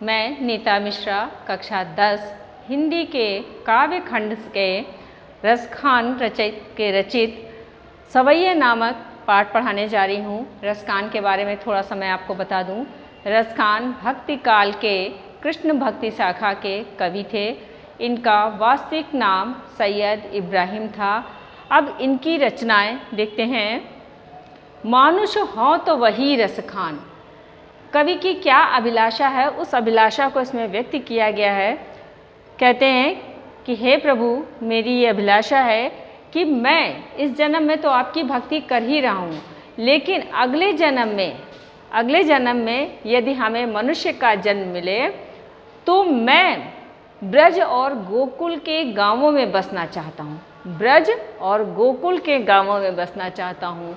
मैं नीता मिश्रा कक्षा 10 हिंदी के काव्य खंड के रसखान रचित सवैये नामक पाठ पढ़ाने जा रही हूँ। रसखान के बारे में थोड़ा सा मैं आपको बता दूँ। रसखान भक्ति काल के कृष्ण भक्ति शाखा के कवि थे। इनका वास्तविक नाम सैयद इब्राहिम था। अब इनकी रचनाएं देखते हैं। मानुष हों तो वही रसखान। कवि की क्या अभिलाषा है, उस अभिलाषा को इसमें व्यक्त किया गया है। कहते हैं कि हे प्रभु, मेरी ये अभिलाषा है कि मैं इस जन्म में तो आपकी भक्ति कर ही रहा हूँ, लेकिन अगले जन्म में यदि हमें मनुष्य का जन्म मिले तो मैं ब्रज और गोकुल के गांवों में बसना चाहता हूँ। ब्रज और गोकुल के गांवों में बसना चाहता हूँ।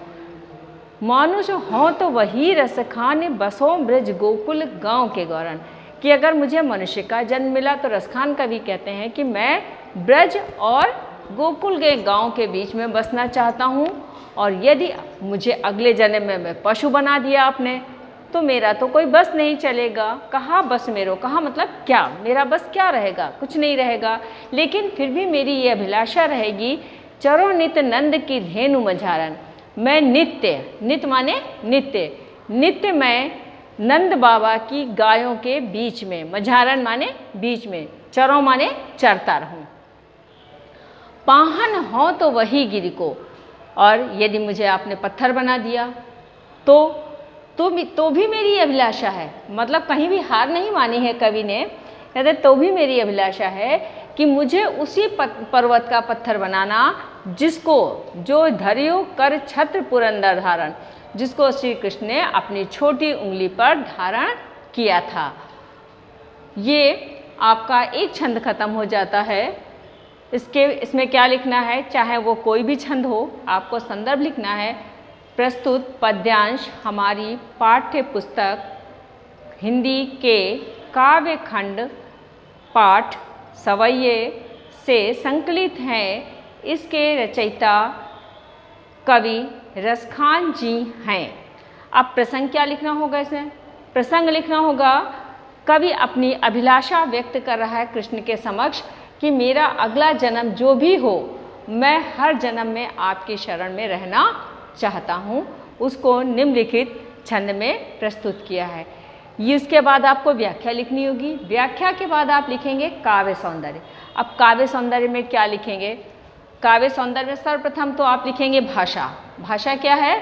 मानुष हों तो वही रसखान, बसों ब्रज गोकुल गांव के गौरन। कि अगर मुझे मनुष्य का जन्म मिला तो रसखान कवि कहते हैं कि मैं ब्रज और गोकुल के गांव के बीच में बसना चाहता हूँ, और यदि मुझे अगले जन्म में मैं पशु बना दिया आपने तो मेरा तो कोई बस नहीं चलेगा। कहाँ बस मेरो, कहाँ मतलब क्या, मेरा बस क्या रहेगा, कुछ नहीं रहेगा। लेकिन फिर भी मेरी ये अभिलाषा रहेगी, चरो नित नंद की धेनु मझारन। मैं नित्य माने नित्य मैं नंद बाबा की गायों के बीच में, मझारन माने बीच में, चरों माने चरता रहूं। पाहन हो तो वही गिरी को, और यदि मुझे आपने पत्थर बना दिया तो भी मेरी अभिलाषा है। मतलब कहीं भी हार नहीं मानी है कवि ने। कहते तो भी मेरी अभिलाषा है कि मुझे उसी पर्वत का पत्थर बनाना जो धरियो कर छत्र पुरंदर धारण, जिसको श्री कृष्ण ने अपनी छोटी उंगली पर धारण किया था। ये आपका एक छंद खत्म हो जाता है। इसमें क्या लिखना है, चाहे वो कोई भी छंद हो, आपको संदर्भ लिखना है। प्रस्तुत पद्यांश हमारी पाठ्य पुस्तक हिंदी के काव्य खंड पाठ सवैये से संकलित हैं। इसके रचयिता कवि रसखान जी हैं। अब प्रसंग क्या लिखना होगा, इसमें प्रसंग लिखना होगा। कवि अपनी अभिलाषा व्यक्त कर रहा है कृष्ण के समक्ष कि मेरा अगला जन्म जो भी हो, मैं हर जन्म में आपकी शरण में रहना चाहता हूँ। उसको निम्नलिखित छंद में प्रस्तुत किया है। इसके बाद आपको व्याख्या लिखनी होगी। व्याख्या के बाद आप लिखेंगे काव्य सौंदर्य। अब काव्य सौंदर्य में क्या लिखेंगे? काव्य सौंदर्य में सर्वप्रथम तो आप लिखेंगे भाषा। भाषा क्या है?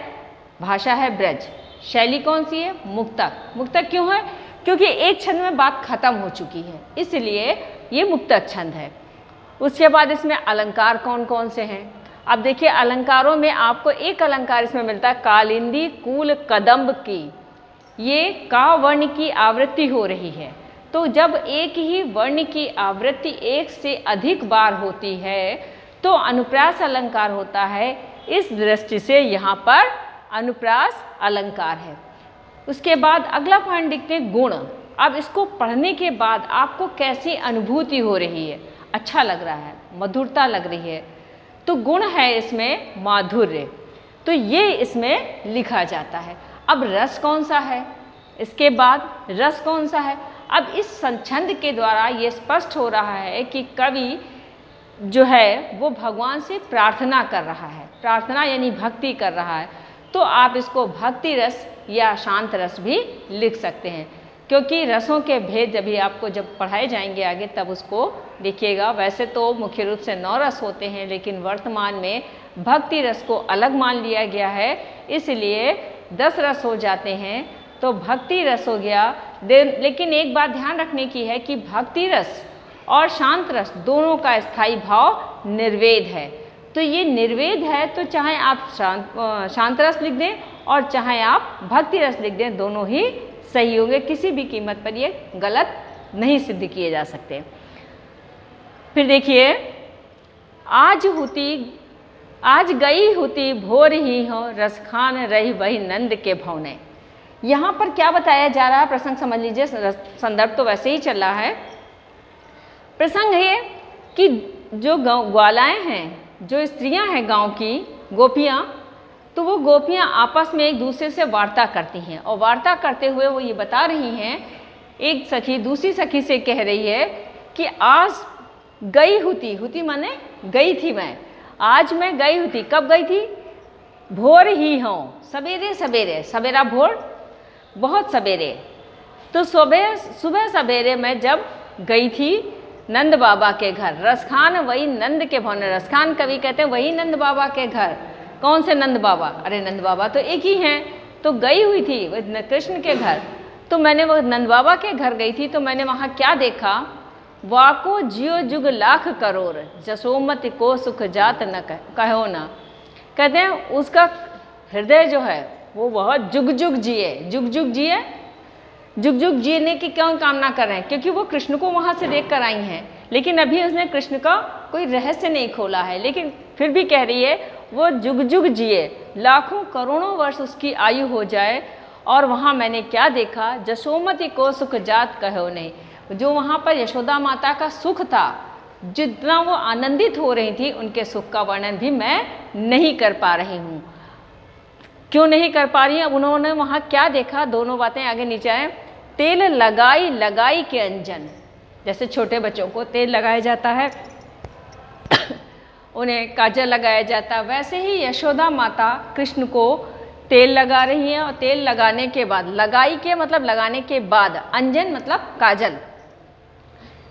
भाषा है ब्रज। शैली कौन सी है? मुक्तक। मुक्तक क्यों है? क्योंकि एक छंद में बात खत्म हो चुकी है, इसलिए ये मुक्तक छंद है। उसके बाद इसमें अलंकार कौन कौन से हैं? अब देखिए, अलंकारों में आपको एक अलंकार इसमें मिलता है, कालिंदी कूल कदम्ब की। ये का वर्ण की आवृत्ति हो रही है। तो जब एक ही वर्ण की आवृत्ति एक से अधिक बार होती है तो अनुप्रास अलंकार होता है। इस दृष्टि से यहाँ पर अनुप्रास अलंकार है। उसके बाद अगला पॉइंट देखते हैं, गुण। अब इसको पढ़ने के बाद आपको कैसी अनुभूति हो रही है? अच्छा लग रहा है, मधुरता लग रही है, तो गुण है इसमें माधुर्य, तो ये इसमें लिखा जाता है। अब रस कौन सा है? इसके बाद रस कौन सा है? अब इस छंद के द्वारा ये स्पष्ट हो रहा है कि कवि जो है वो भगवान से प्रार्थना कर रहा है। प्रार्थना यानी भक्ति कर रहा है। तो आप इसको भक्ति रस या शांत रस भी लिख सकते हैं, क्योंकि रसों के भेद आपको जब पढ़ाए जाएंगे आगे तब उसको देखिएगा। वैसे तो मुख्य रूप से 9 रस होते हैं, लेकिन वर्तमान में भक्ति रस को अलग मान लिया गया है, इसलिए 10 रस हो जाते हैं। तो भक्ति रस हो गया। लेकिन एक बात ध्यान रखने की है कि भक्ति रस और शांत रस दोनों का स्थायी भाव निर्वेद है। तो ये निर्वेद है, तो चाहे आप शांत रस लिख दें और चाहे आप भक्ति रस लिख दें, दोनों ही सही होंगे। किसी भी कीमत पर ये गलत नहीं सिद्ध किए जा सकते। फिर देखिए, आज गई होती भोर ही हो, रसखान रही वही नंद के भवने। यहाँ पर क्या बताया जा रहा है? प्रसंग समझ लीजिए, संदर्भ तो वैसे ही चल रहा है। प्रसंग है कि जो ग्वालाएँ हैं, जो स्त्रियाँ हैं गांव की गोपियाँ, तो वो गोपियाँ आपस में एक दूसरे से वार्ता करती हैं, और वार्ता करते हुए वो ये बता रही हैं एक सखी दूसरी सखी से कह रही है कि आज गई हुती माने गई थी मैं, आज मैं गई हुती। कब गई थी? भोर ही हूँ, सवेरे सवेरे, सवेरा भोर बहुत सवेरे। तो सुबह सवेरे मैं जब गई थी नंद बाबा के घर, रसखान वही नंद के भवन, रसखान कवि कहते हैं वही नंद बाबा के घर। कौन से नंद बाबा? अरे नंद बाबा तो एक ही हैं। तो गई हुई थी कृष्ण के घर, तो मैंने वो नंद बाबा के घर गई थी, तो मैंने वहाँ क्या देखा? वाको जियो जुग लाख करोड़, जसोमति को सुख जात न कहो ना। कहते हैं उसका हृदय जो है वो बहुत जुग जुग जिए, जुग जुग जिए। जुग जुग जीने की क्यों कामना कर रहे हैं? क्योंकि वो कृष्ण को वहाँ से देख कर आई हैं, लेकिन अभी उसने कृष्ण का कोई रहस्य नहीं खोला है, लेकिन फिर भी कह रही है वो जुग जुग जिए, लाखों करोड़ों वर्ष उसकी आयु हो जाए। और वहाँ मैंने क्या देखा? जसोमति को सुख जात कहो नहीं। जो वहाँ पर यशोदा माता का सुख था, जितना वो आनंदित हो रही थी, उनके सुख का वर्णन भी मैं नहीं कर पा रही हूँ। क्यों नहीं कर पा रही है? उन्होंने वहाँ क्या देखा? दोनों बातें आगे नीचे आए। तेल लगाई लगाई के अंजन, जैसे छोटे बच्चों को तेल लगाया जाता है उन्हें काजल लगाया जाता, वैसे ही यशोदा माता कृष्ण को तेल लगा रही हैं। और तेल लगाने के बाद, लगाई के मतलब लगाने के बाद, अंजन मतलब काजल,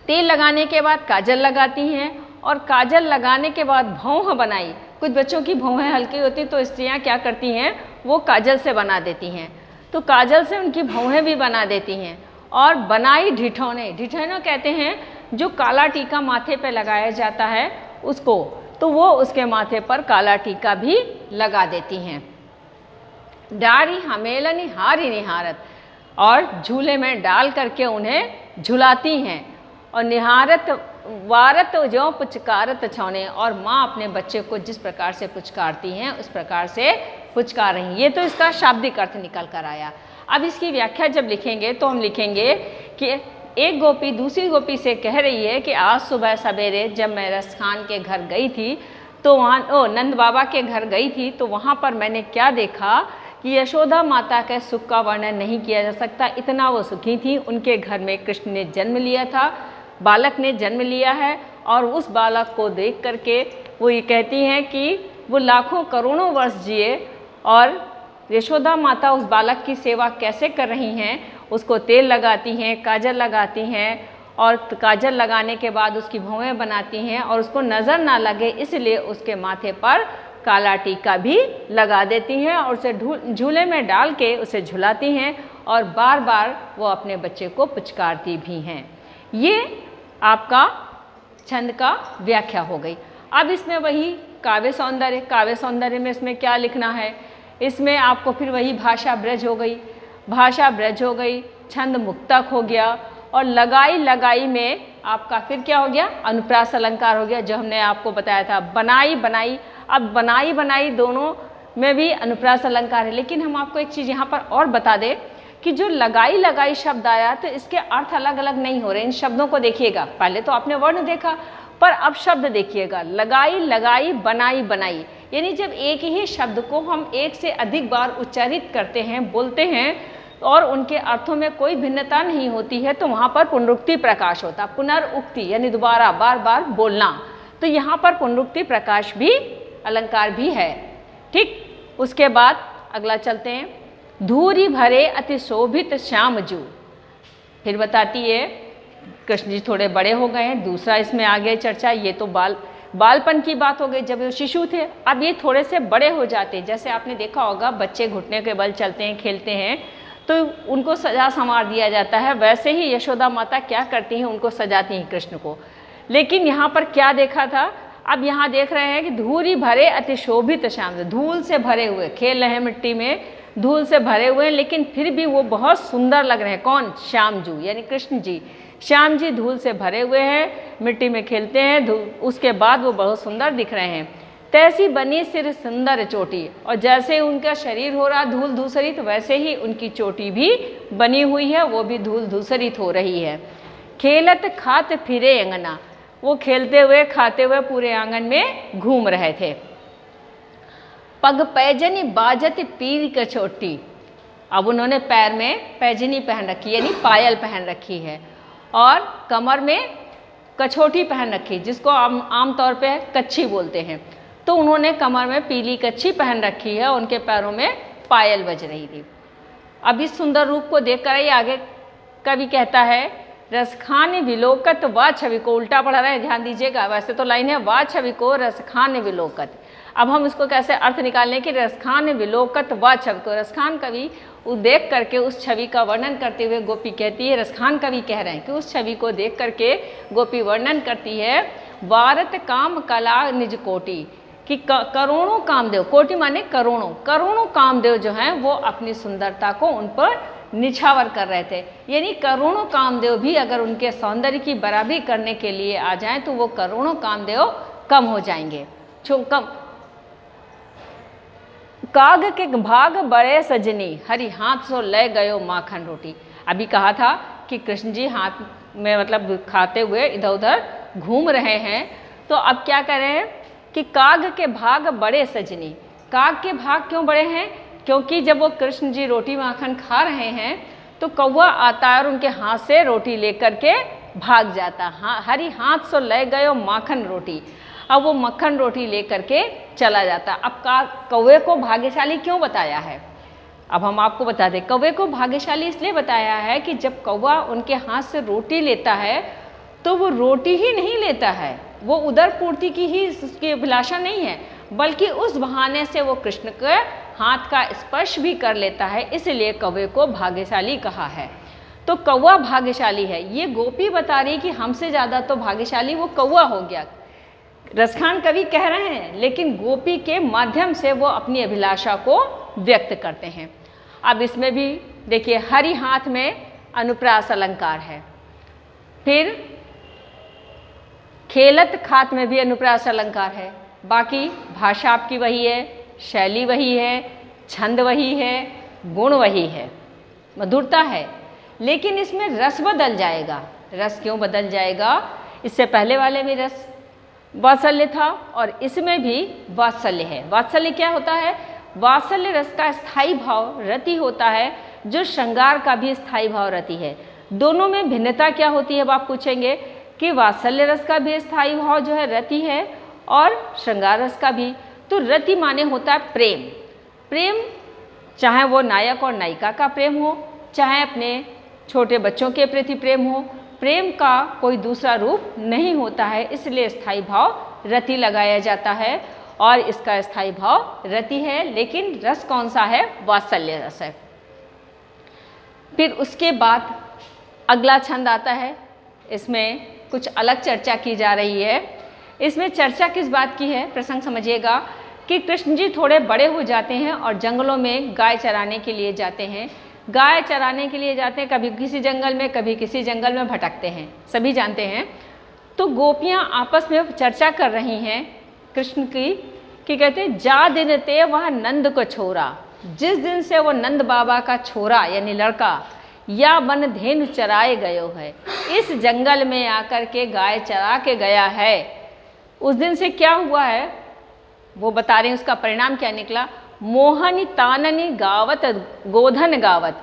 तेल लगाने के बाद काजल लगाती हैं। और काजल लगाने के बाद भौं बनाई। कुछ बच्चों की भौहें हल्की होती तो स्त्रियां क्या करती हैं? वो काजल से बना देती हैं, तो काजल से उनकी भौहें भी बना देती हैं। और बनाई ढिठौने, ढिठौने कहते हैं जो काला टीका माथे पे लगाया जाता है उसको, तो वो उसके माथे पर काला टीका भी लगा देती हैं। डारी हमेलनी हारी निहारत, और झूले में डाल करके उन्हें झुलाती हैं। और निहारत वारत जो पुचकारत छौने, और माँ अपने बच्चे को जिस प्रकार से पुचकारती हैं उस प्रकार से पुचकार रही। ये तो इसका शाब्दिक अर्थ निकल कर आया। अब इसकी व्याख्या जब लिखेंगे तो हम लिखेंगे कि एक गोपी दूसरी गोपी से कह रही है कि आज सुबह सवेरे जब मैं रसखान के घर गई थी, तो वहाँ नंद बाबा के घर गई थी, तो वहाँ पर मैंने क्या देखा कि यशोदा माता के सुख का वर्णन नहीं किया जा सकता, इतना वो सुखी थी। उनके घर में कृष्ण ने जन्म लिया था, बालक ने जन्म लिया है, और उस बालक को देख करके वो ये कहती हैं कि वो लाखों करोड़ों वर्ष जिए। और यशोदा माता उस बालक की सेवा कैसे कर रही हैं? उसको तेल लगाती हैं, काजल लगाती हैं, और काजल लगाने के बाद उसकी भौहें बनाती हैं, और उसको नज़र ना लगे इसलिए उसके माथे पर काला टीका भी लगा देती हैं, और उसे झूले में डाल के उसे झुलाती हैं, और बार बार वो अपने बच्चे को पुचकारती भी हैं। ये आपका छंद का व्याख्या हो गई। अब इसमें वही काव्य सौंदर्य, काव्य सौंदर्य में इसमें क्या लिखना है? इसमें आपको फिर वही भाषा ब्रज हो गई, भाषा ब्रज हो गई, छंद मुक्तक हो गया, और लगाई लगाई में आपका फिर क्या हो गया? अनुप्रास अलंकार हो गया, जो हमने आपको बताया था। बनाई बनाई, अब बनाई बनाई दोनों में भी अनुप्रास अलंकार है। लेकिन हम आपको एक चीज़ यहाँ पर और बता दें कि जो लगाई लगाई शब्द आया तो इसके अर्थ अलग अलग नहीं हो रहे। इन शब्दों को देखिएगा, पहले तो आपने वर्ण देखा, पर अब शब्द देखिएगा। लगाई लगाई, बनाई बनाई, यानी जब एक ही शब्द को हम एक से अधिक बार उच्चारित करते हैं, बोलते हैं, और उनके अर्थों में कोई भिन्नता नहीं होती है, तो वहाँ पर पुनरुक्ति प्रकाश होता, पुनरुक्ति यानी दोबारा बार बार बोलना। तो यहाँ पर पुनरुक्ति प्रकाश भी अलंकार भी है। ठीक, उसके बाद अगला चलते हैं। धूरी भरे अति शोभित श्याम जू, फिर बताती है कृष्ण जी थोड़े बड़े हो गए हैं। दूसरा इसमें आगे चर्चा, ये तो बालपन की बात हो गई जब वो शिशु थे। अब ये थोड़े से बड़े हो जाते, जैसे आपने देखा होगा बच्चे घुटने के बल चलते हैं, खेलते हैं, तो उनको सजा संवार दिया जाता है। वैसे ही यशोदा माता क्या करती हैं? उनको सजाती हैं कृष्ण को। लेकिन यहाँ पर क्या देखा था? अब यहाँ देख रहे हैं कि धूरी भरे अति शोभित श्याम, धूल से भरे हुए, खेल रहे हैं मिट्टी में, धूल से भरे हुए हैं, लेकिन फिर भी वो बहुत सुंदर लग रहे हैं। कौन? श्याम जू यानी कृष्ण जी। श्याम जी धूल से भरे हुए हैं, मिट्टी में खेलते हैं, उसके बाद वो बहुत सुंदर दिख रहे हैं। तैसी बनी सिर सुंदर चोटी, और जैसे उनका शरीर हो रहा धूल धूसरित, वैसे ही उनकी चोटी भी बनी हुई है, वो भी धूल धूसरित हो रही है। खेलत खात फिरे अंगना, वो खेलते हुए खाते हुए पूरे आंगन में घूम रहे थे। पग पैजनी बाजत पीर कचोटी, अब उन्होंने पैर में पैजनी पहन रखी है, यानी पायल पहन रखी है, और कमर में कछोटी पहन रखी, जिसको आमतौर पे कच्छी बोलते हैं। तो उन्होंने कमर में पीली कच्छी पहन रखी है, उनके पैरों में पायल बज रही थी। अब इस सुंदर रूप को देखकर ही आगे कवि कहता है, रसखान विलोकत व छवि को, उल्टा पढ़ रहे हैं, ध्यान दीजिएगा। वैसे तो लाइन है व छवि को रसखान विलोकत। अब हम इसको कैसे अर्थ निकालने की, रसखान विलोकत व छवि को, रसखान कवि देख करके उस छवि का वर्णन करते हुए गोपी कहती है, रसखान कवि कह रहे हैं कि उस छवि को देख करके गोपी वर्णन करती है, वारत काम कला निज कोटि, कि करोड़ों कामदेव, कोटि माने करोड़ों, करोड़ों कामदेव जो हैं वो अपनी सुंदरता को उन पर निछावर कर रहे थे। यानी करोड़ों कामदेव भी अगर उनके सौंदर्य की बराबरी करने के लिए आ जाएं तो वो करोड़ों कामदेव कम हो जाएंगे। कम काग के भाग बड़े सजनी, हरि हाथ सो ले गयो माखन रोटी। अभी कहा था कि कृष्ण जी हाथ में मतलब खाते हुए इधर उधर घूम रहे हैं, तो अब क्या कर रहे हैं कि काग के भाग बड़े सजनी। काग के भाग क्यों बड़े हैं? क्योंकि जब वो कृष्ण जी रोटी माखन खा रहे हैं तो कौवा आता है और उनके हाथ से रोटी लेकर के भाग जाता। हाँ, हरि हाथ सो ले गयो माखन रोटी। अब वो मक्खन रोटी लेकर के चला जाता। अब कौवे को भाग्यशाली क्यों बताया है? अब हम आपको बता दें, कौवे को भाग्यशाली इसलिए बताया है कि जब कौवा उनके हाथ से रोटी लेता है तो वो रोटी ही नहीं लेता है, वो उदर पूर्ति की ही उसकी अभिलाषा नहीं है, बल्कि उस बहाने से वो कृष्ण के हाथ का स्पर्श भी कर लेता है, इसलिए कौवे को भाग्यशाली कहा है। तो कौवा भाग्यशाली है, ये गोपी बता रही कि हमसे ज़्यादा तो भाग्यशाली वो कौवा हो गया। रसखान कवि कह रहे हैं, लेकिन गोपी के माध्यम से वो अपनी अभिलाषा को व्यक्त करते हैं। अब इसमें भी देखिए, हरि हाथ में अनुप्रास अलंकार है, फिर खेलत खात में भी अनुप्रास अलंकार है। बाकी भाषा आपकी वही है, शैली वही है, छंद वही है, गुण वही है, मधुरता है, लेकिन इसमें रस बदल जाएगा। रस क्यों बदल जाएगा? इससे पहले वाले में रस वात्सल्य था और इसमें भी वात्सल्य है। वात्सल्य क्या होता है? वात्सल्य रस का स्थायी भाव रति होता है, जो श्रृंगार का भी स्थायी भाव रति है। दोनों में भिन्नता क्या होती है? अब आप पूछेंगे कि वात्सल्य रस का भी स्थायी भाव जो है रति है और श्रृंगार रस का भी। तो रति माने होता है प्रेम। प्रेम चाहे वो नायक और नायिका का प्रेम हो, चाहे अपने छोटे बच्चों के प्रति प्रेम हो, प्रेम का कोई दूसरा रूप नहीं होता है, इसलिए स्थायी भाव रति लगाया जाता है और इसका स्थायी भाव रति है। लेकिन रस कौन सा है? वात्सल्य रस है। फिर उसके बाद अगला छंद आता है, इसमें कुछ अलग चर्चा की जा रही है। इसमें चर्चा किस बात की है? प्रसंग समझिएगा कि कृष्ण जी थोड़े बड़े हो जाते हैं और जंगलों में गाय चराने के लिए जाते हैं। गाय चराने के लिए जाते हैं, कभी किसी जंगल में कभी किसी जंगल में भटकते हैं, सभी जानते हैं। तो गोपियाँ आपस में चर्चा कर रही हैं कृष्ण की कि कहते हैं, जा दिन ते वह नंद को छोरा, जिस दिन से वो नंद बाबा का छोरा यानी लड़का या वन धेनु चराए गयो है, इस जंगल में आकर के गाय चरा के गया है, उस दिन से क्या हुआ है वो बता रहे हैं। उसका परिणाम क्या निकला? मोहनी ताननी गावत गोधन गावत।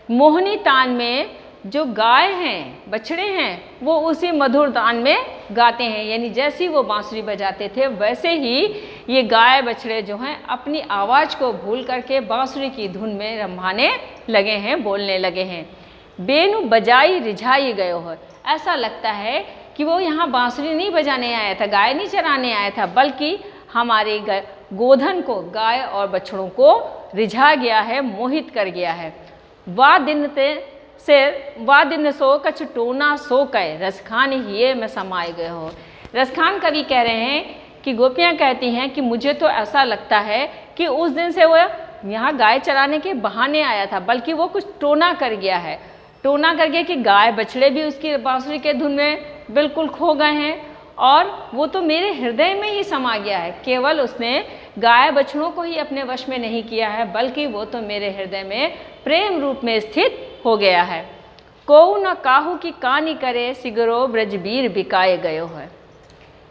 मोहनी तान में जो गाय हैं, बछड़े हैं, वो उसी मधुर तान में गाते हैं, यानी जैसी वो बांसुरी बजाते थे वैसे ही ये गाय बछड़े जो हैं अपनी आवाज़ को भूल करके बांसुरी की धुन में रंभाने लगे हैं, बोलने लगे हैं। बेनु बजाई रिझाई गयो है। ऐसा लगता है कि वो यहाँ बांसुरी नहीं बजाने आया था, गाय नहीं चराने आया था, बल्कि हमारे गोधन को, गाय और बछड़ों को रिझा गया है, मोहित कर गया है। वा दिन सो कछ टोना सो कह, रसखान हिये में समाये गए हो। रसखान कवि कह रहे हैं कि गोपियाँ कहती हैं कि मुझे तो ऐसा लगता है कि उस दिन से वो यहाँ गाय चराने के बहाने आया था, बल्कि वो कुछ टोना कर गया है। टोना कर गया कि गाय बछड़े भी उसकी बांसुरी के धुन में बिल्कुल खो गए हैं और वो तो मेरे हृदय में ही समा गया है। केवल उसने गाय बछड़ों को ही अपने वश में नहीं किया है, बल्कि वो तो मेरे हृदय में प्रेम रूप में स्थित हो गया है। कोऊ न काहू की कानी करे, सिगरो ब्रजबीर बिकाए गयो है।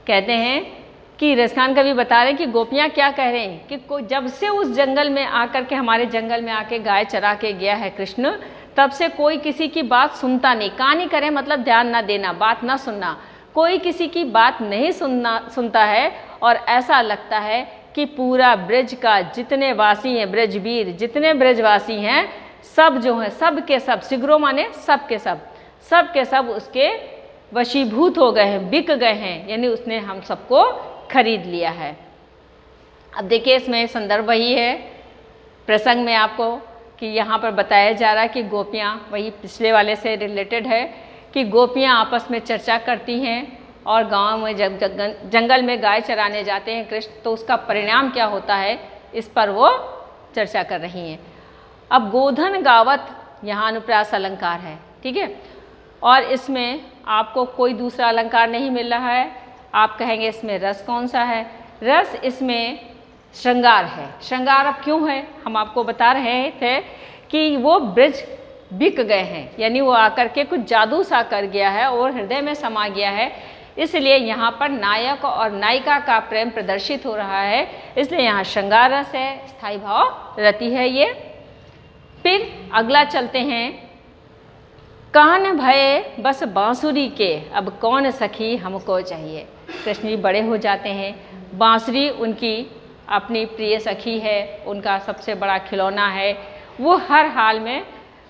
कहते हैं कि रसखान कवि बता रहे हैं कि गोपियाँ क्या कह रहे हैं कि जब से उस जंगल में आकर के, हमारे जंगल में आके गाय चरा के गया है कृष्ण, तब से कोई किसी की बात सुनता नहीं। कानी करे मतलब ध्यान ना देना, बात ना सुनना, कोई किसी की बात नहीं सुनता है। और ऐसा लगता है कि पूरा ब्रज का जितने वासी हैं, ब्रजवीर जितने ब्रजवासी हैं, सब जो हैं, सब के सब, शीघ्रो माने सब के सब उसके वशीभूत हो गए हैं, बिक गए हैं, यानी उसने हम सबको खरीद लिया है। अब देखिए इसमें संदर्भ वही है प्रसंग में आपको कि यहाँ पर बताया जा रहा है कि गोपियाँ, वही पिछले वाले से रिलेटेड है कि गोपियाँ आपस में चर्चा करती हैं और गांव में जब जंगल में गाय चराने जाते हैं कृष्ण, तो उसका परिणाम क्या होता है इस पर वो चर्चा कर रही हैं। अब गोधन गावत यहाँ अनुप्रास अलंकार है, ठीक है, और इसमें आपको कोई दूसरा अलंकार नहीं मिल रहा है। आप कहेंगे इसमें रस कौन सा है? रस इसमें श्रृंगार है। श्रृंगार अब क्यों है? हम आपको बता रहे थे कि वो ब्रज बिक गए हैं, यानी वो आकर के कुछ जादू सा कर गया है और हृदय में समा गया है, इसलिए यहाँ पर नायक और नायिका का प्रेम प्रदर्शित हो रहा है, इसलिए यहाँ श्रृंगार रस है, स्थायी भाव रति है ये। फिर अगला चलते हैं, कान भये बस बांसुरी के, अब कौन सखी हमको चाहिए। कृष्ण जी बड़े हो जाते हैं, बांसुरी उनकी अपनी प्रिय सखी है, उनका सबसे बड़ा खिलौना है, वो हर हाल में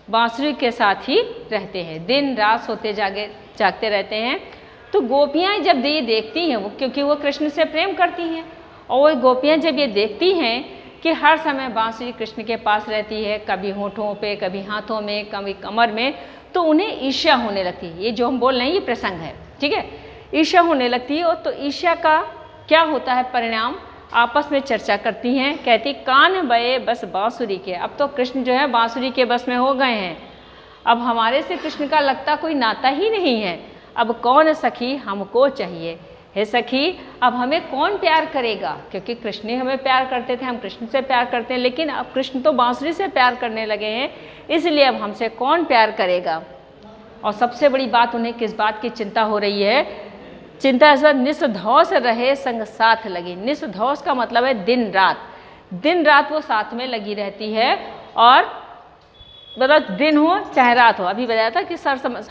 बांसुरी के साथ ही रहते हैं, दिन रात सोते जागते रहते हैं। तो गोपियाँ जब ये देखती हैं, वो क्योंकि वो कृष्ण से प्रेम करती हैं, और वो गोपियाँ जब ये देखती हैं कि हर समय बांसुरी कृष्ण के पास रहती है, कभी होठों पे, कभी हाथों में, कभी कमर में, तो उन्हें ईर्ष्या होने लगती है। ये जो हम बोल रहे हैं ये प्रसंग है, ठीक है, ईर्ष्या होने लगती है। और तो ईर्ष्या का क्या होता है परिणाम, आपस में चर्चा करती हैं, कहती कान बये बस बांसुरी के, अब तो कृष्ण जो है बांसुरी के बस में हो गए हैं, अब हमारे से कृष्ण का लगता कोई नाता ही नहीं है, अब कौन सखी हमको चाहिए। हे सखी अब हमें कौन प्यार करेगा, क्योंकि कृष्ण ही हमें प्यार करते थे, हम कृष्ण से प्यार करते हैं, लेकिन अब कृष्ण तो बांसुरी से प्यार करने लगे हैं, इसलिए अब हमसे कौन प्यार करेगा। और सबसे बड़ी बात उन्हें किस बात की चिंता हो रही है, चिंता इस बात निस्धौस रहे संग साथ लगी। निस्धौस का मतलब है दिन रात वो साथ में लगी रहती है, और मतलब दिन हो चाहे रात हो, अभी बताया था कि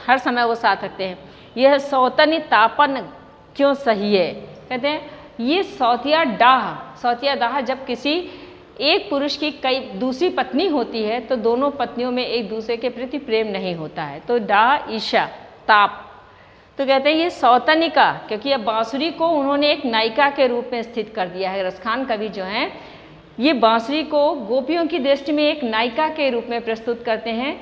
हर समय वो साथ रखते हैं। यह सौतनी तापन क्यों सही है, कहते हैं ये सौतिया दाह जब किसी एक पुरुष की कई दूसरी पत्नी होती है तो दोनों पत्नियों में एक दूसरे के प्रति प्रेम नहीं होता है, तो डाह ईर्ष्या ताप, तो कहते हैं ये सौतनी का, क्योंकि अब बांसुरी को उन्होंने एक नायिका के रूप में स्थित कर दिया है। रसखान कवि जो हैं ये बांसुरी को गोपियों की दृष्टि में एक नायिका के रूप में प्रस्तुत करते हैं,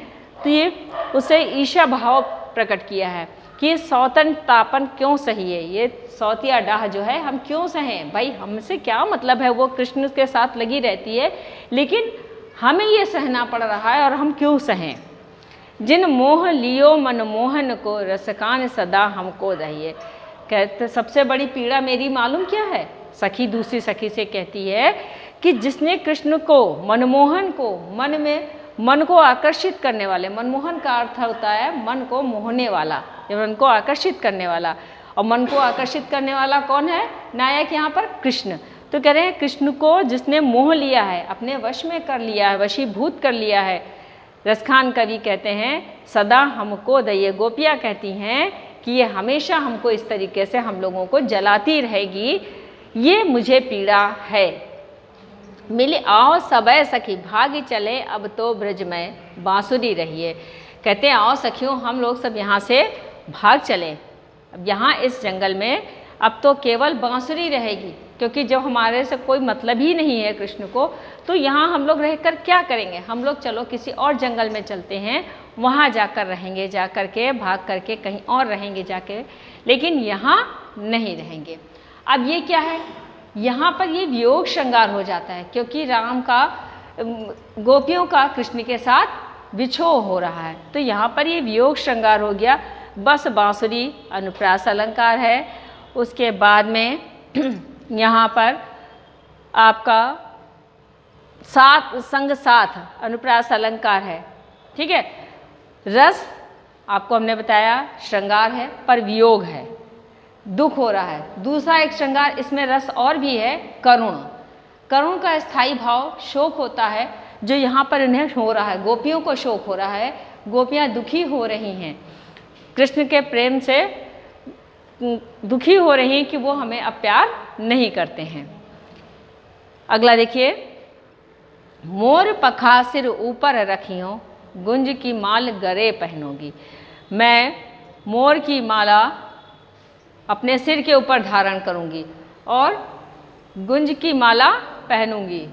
तो ये उसे ईर्ष्या भाव प्रकट किया है कि सौतन तापन क्यों सही है, ये सौतिया डाह जो है हम क्यों सहें, भाई हमसे क्या मतलब है, वो कृष्ण के साथ लगी रहती है लेकिन हमें ये सहना पड़ रहा है और हम क्यों सहें। जिन मोह लियो मनमोहन को रसकान सदा हमको दहिए, कहते सबसे बड़ी पीड़ा मेरी मालूम क्या है, सखी दूसरी सखी से कहती है कि जिसने कृष्ण को मनमोहन को, मन को आकर्षित करने वाले, मनमोहन का अर्थ होता है मन को मोहने वाला, मन को आकर्षित करने वाला, और मन को आकर्षित करने वाला कौन है, नायक यहाँ पर कृष्ण। तो कह रहे हैं कृष्ण को जिसने मोह लिया है, अपने वश में कर लिया है, वशीभूत कर लिया है, रसखान कवि कहते हैं सदा हमको दइए। गोपियाँ कहती हैं कि ये हमेशा हमको इस तरीके से हम लोगों को जलाती रहेगी, ये मुझे पीड़ा है। मिले आओ सबय सखी भागी चले अब तो ब्रज में बांसुरी रहिए, कहते हैं आओ सखियों हम लोग सब यहाँ से भाग चलें, अब यहाँ इस जंगल में अब तो केवल बांसुरी रहेगी, क्योंकि जब हमारे से कोई मतलब ही नहीं है कृष्ण को, तो यहाँ हम लोग रहकर क्या करेंगे, हम लोग चलो किसी और जंगल में चलते हैं, वहाँ जाकर रहेंगे, जाकर के भाग करके कहीं और रहेंगे जाके, लेकिन यहाँ नहीं रहेंगे। अब ये क्या है, यहाँ पर ये वियोग श्रृंगार हो जाता है, क्योंकि राम का गोपियों का कृष्ण के साथ विछोह हो रहा है, तो यहाँ पर ये वियोग श्रृंगार हो गया। बस बांसुरी अनुप्रास अलंकार है, उसके बाद में यहाँ पर आपका संग साथ अनुप्रास अलंकार है, ठीक है। रस आपको हमने बताया श्रृंगार है पर वियोग है, दुख हो रहा है। दूसरा एक श्रृंगार इसमें रस और भी है, करुण। करुण का स्थायी भाव शोक होता है, जो यहाँ पर इन्हें हो रहा है, गोपियों को शोक हो रहा है, गोपियाँ दुखी हो रही हैं, कृष्ण के प्रेम से दुखी हो रही हैं कि वो हमें अब प्यार नहीं करते हैं। अगला देखिए, मोर पखा सिर ऊपर रखियो, गुंज की माल गरे पहनोगी। मैं मोर की माला अपने सिर के ऊपर धारण करूंगी और गुंज की माला पहनूंगी।